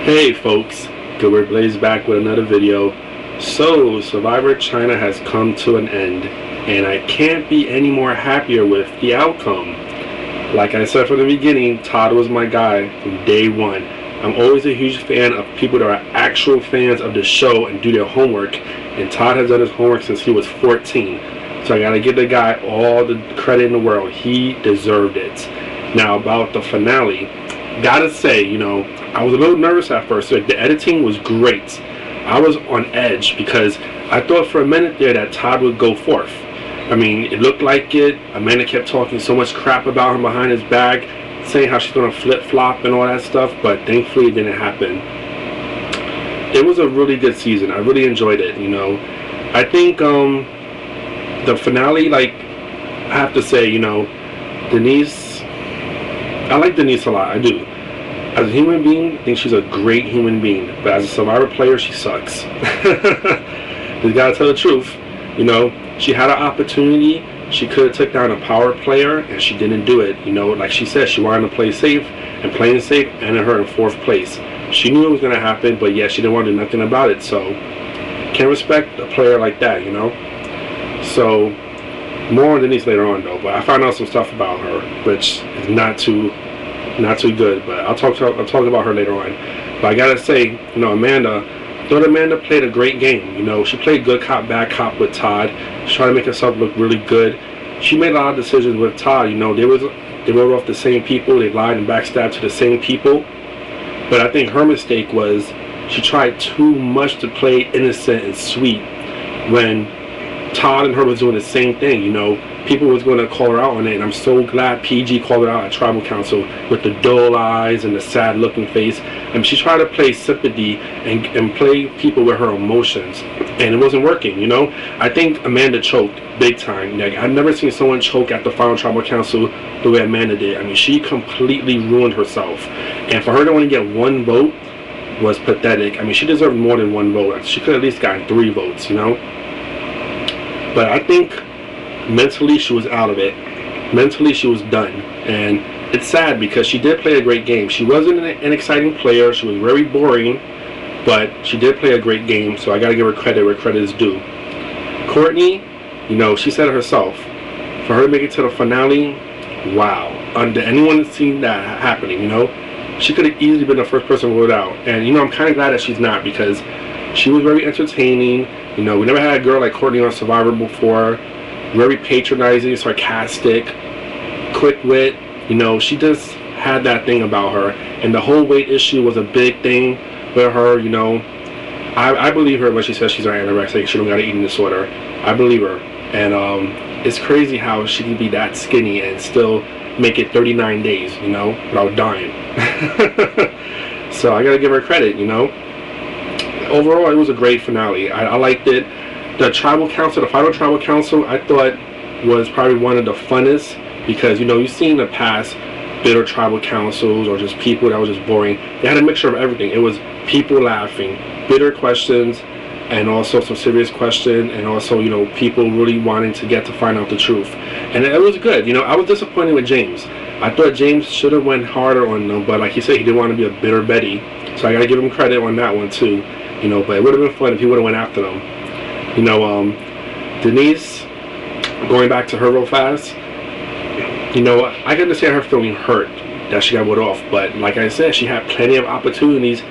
Hey folks, Gilbert Blaze back with another video. So, Survivor China has come to an end, and I can't be any more happier with the outcome. Like I said from the beginning, Todd was my guy from day one. I'm always a huge fan of people that are actual fans of the show and do their homework, and Todd has done his homework since he was 14. So I gotta give the guy all the credit in the world. He deserved it. Now about the finale, gotta say, I was a little nervous at first. Like, the editing was great. I was on edge because I thought for a minute there that Todd would go fourth. I mean, it looked like it. Amanda kept talking so much crap about him behind his back, saying how she's gonna flip-flop and all that stuff, but thankfully it didn't happen. It was a really good season. I really enjoyed it, I think the finale, I have to say, Denise, I like Denise a lot, I do. As a human being, I think she's a great human being, but as a Survivor player, she sucks. You gotta tell the truth. She had an opportunity. She could have took down a power player, and she didn't do it. Like she said, she wanted to play safe, and playing safe ended her in fourth place. She knew it was gonna happen, but yeah, she didn't want to do nothing about it. So, can't respect a player like that, So, more on Denise later on though. But I found out some stuff about her, which is not too good, but I'll talk about her later on. But I gotta say, Amanda, I thought Amanda played a great game. She played good cop, bad cop with Todd. She tried to make herself look really good. She made a lot of decisions with Todd. They wrote off the same people. They lied and backstabbed to the same people. But I think her mistake was she tried too much to play innocent and sweet when Todd and her was doing the same thing. People was going to call her out on it, and I'm so glad PG called her out at Tribal Council with the dull eyes and the sad looking face. And she tried to play sympathy and play people with her emotions, and it wasn't working. I think Amanda choked big time. I've never seen someone choke at the final Tribal Council the way Amanda did. I mean, she completely ruined herself, and for her to only get one vote was pathetic. I mean, she deserved more than one vote. She could have at least gotten 3 votes, But I think mentally she was out of it. Mentally she was done. And it's sad because she did play a great game. She wasn't an exciting player. She was very boring. But she did play a great game. So I got to give her credit where credit is due. Courtney, she said it herself. For her to make it to the finale, wow. Did anyone seen that happening, She could have easily been the first person voted out. And, I'm kind of glad that she's not, because she was very entertaining. We never had a girl like Courtney on Survivor before. Very patronizing, sarcastic, quick wit. She just had that thing about her. And the whole weight issue was a big thing with her. I believe her when she says she's an anorexic. She don't got an eating disorder. I believe her. And it's crazy how she can be that skinny and still make it 39 days, without dying. So I gotta give her credit, Overall, it was a great finale. I liked it. The Tribal Council, the final Tribal Council, I thought was probably one of the funnest, because you've seen in the past bitter Tribal Councils or just people that was just boring. They had a mixture of everything. It was people laughing, bitter questions, and also some serious questions, and also people really wanting to get to find out the truth. And it was good. I was disappointed with James. I thought James should have went harder on them, but like he said, he didn't want to be a bitter Betty. So I gotta give him credit on that one too. But it would have been fun if he would have went after them. Denise, going back to her real fast, I can understand her feeling hurt that she got voted off, but like I said, she had plenty of opportunities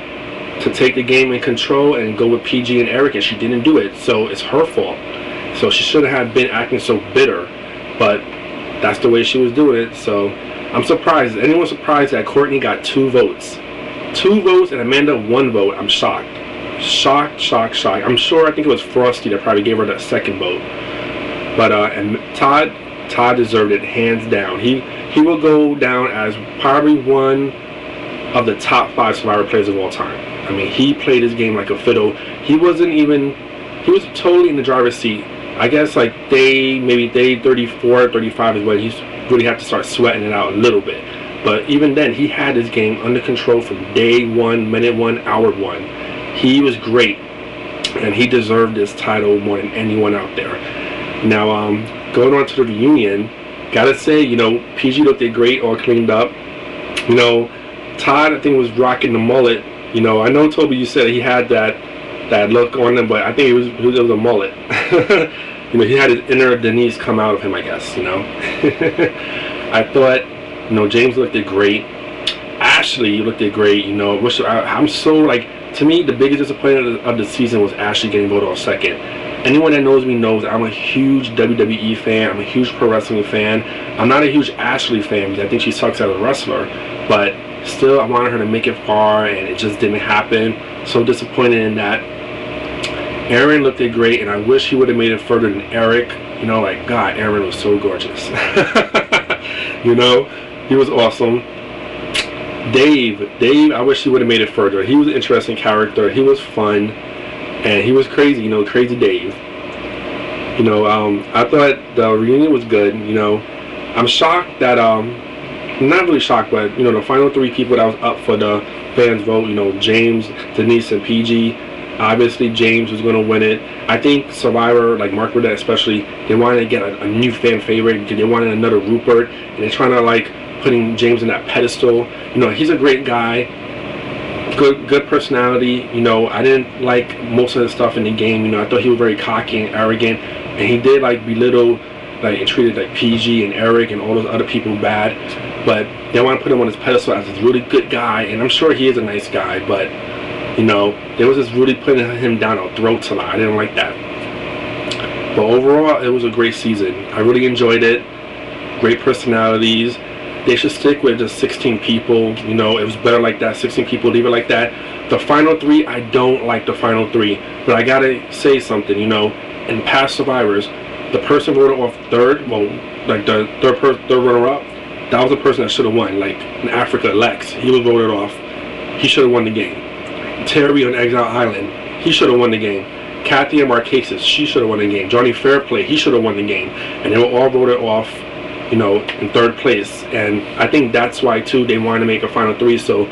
to take the game in control and go with PG and Eric, and she didn't do it, so it's her fault. So she shouldn't have been acting so bitter, but that's the way she was doing it. So I'm surprised. Is anyone surprised that Courtney got 2 votes? 2 votes and Amanda 1 vote. I'm shocked. Shocked. I think it was Frosty that probably gave her that 2nd vote. But and Todd deserved it hands down. He will go down as probably one of the top 5 Survivor players of all time. I mean, he played his game like a fiddle. He was totally in the driver's seat. I guess like maybe day 34, 35 is when he really had to start sweating it out a little bit. But even then, he had his game under control from day 1, minute 1, hour 1. He was great, and he deserved this title more than anyone out there. Now, going on to the reunion, gotta say, PG looked great, all cleaned up. Todd, I think, was rocking the mullet You know, I know Toby, you said he had that look on him, but I think it was a mullet. You know, he had his inner Denise come out of him, I guess. You know, I thought, you know, James looked great. Ashley looked great. You know, I'm so like, to me, the biggest disappointment of the season was Ashley getting voted off second. Anyone that knows me knows I'm a huge WWE fan. I'm a huge pro wrestling fan. I'm not a huge Ashley fan because I think she sucks as a wrestler, but still, I wanted her to make it far, and it just didn't happen. So disappointed in that. Aaron looked great, and I wish he would have made it further than Eric. You know, like, God, Aaron was so gorgeous. You know, he was awesome. Dave, I wish he would have made it further. He was an interesting character. He was fun, and he was crazy. You know, crazy Dave. You know, I thought the reunion was good. You know, I'm shocked that not really shocked, but you know, the final 3 people that was up for the fans vote, you know, James, Denise, and PG. Obviously, James was going to win it. I think Survivor, like Mark Burdett especially, they wanted to get a new fan favorite because they wanted another Rupert, and they're trying to like putting James in that pedestal. You know, he's a great guy, good personality. You know, I didn't like most of the stuff in the game. You know, I thought he was very cocky and arrogant, and he did like belittle, like, and treated like PG and Eric and all those other people bad. But they want to put him on his pedestal as this really good guy, and I'm sure he is a nice guy, but you know, they was just really putting him down our throats a lot. I didn't like that. But overall, it was a great season. I really enjoyed it. Great personalities. They should stick with just 16 people. You know, it was better like that. 16 people, leave it like that. The final 3, I don't like the final 3. But I gotta say something, you know, in past Survivors, the person voted off third, well, like the third runner-up, that was the person that should have won. Like in Africa, Lex, he was voted off. He should have won the game. Terry on Exile Island, he should have won the game. Kathy and Marquesas, she should have won the game. Johnny Fairplay, he should have won the game. And they were all voted off, you know, in 3rd place. And I think that's why too they wanted to make a final 3 so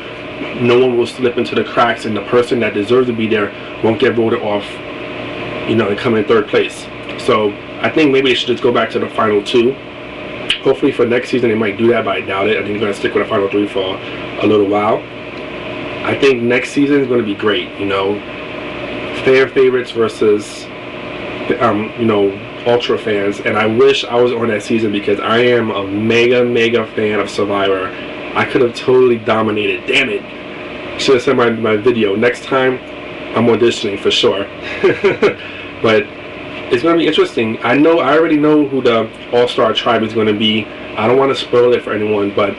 no one will slip into the cracks, and the person that deserves to be there won't get voted off, you know, and come in 3rd place. So I think maybe they should just go back to the final 2. Hopefully for next season they might do that, but I doubt it. I think they're going to stick with the final 3 for a little while. I think next season is going to be great, you know. Fan favorites versus, you know, ultra fans. And I wish I was on that season because I am a mega fan of Survivor. I could have totally dominated. Damn it. Should have sent my video. Next time, I'm auditioning for sure. But it's going to be interesting. I already know who the All-Star Tribe is going to be. I don't want to spoil it for anyone, but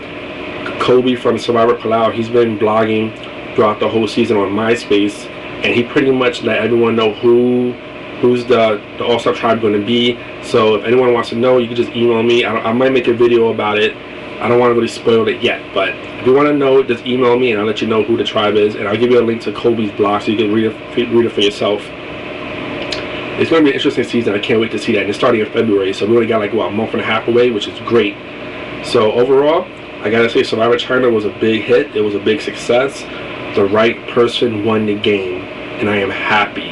Kobe from Survivor Palau, he's been blogging throughout the whole season on MySpace, and he pretty much let everyone know who's the All-Star Tribe going to be. So if anyone wants to know, you can just email me. I might make a video about it. I don't want to really spoil it yet, but if you want to know, just email me and I'll let you know who the tribe is, and I'll give you a link to Kobe's blog so you can read it for yourself. It's going to be an interesting season. I can't wait to see that. And it's starting in February, so we only got like, what, a month and a half away, which is great. So overall, I gotta say Survivor China was a big hit. It was a big success. The right person won the game, and I am happy.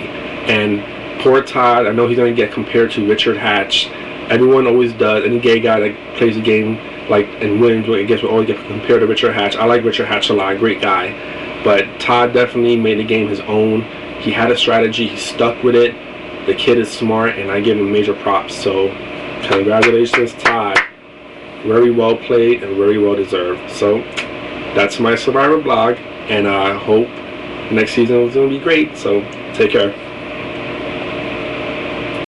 And poor Todd, I know he's going to get compared to Richard Hatch. Everyone always does. Any gay guy that plays the game like and wins, I guess, will always get compared to Richard Hatch. I like Richard Hatch a lot, great guy. But Todd definitely made the game his own. He had a strategy, he stuck with it. The kid is smart, and I give him major props. So congratulations, Todd. Very well played and very well deserved. So that's my Survivor blog, and I hope next season is going to be great. So take care.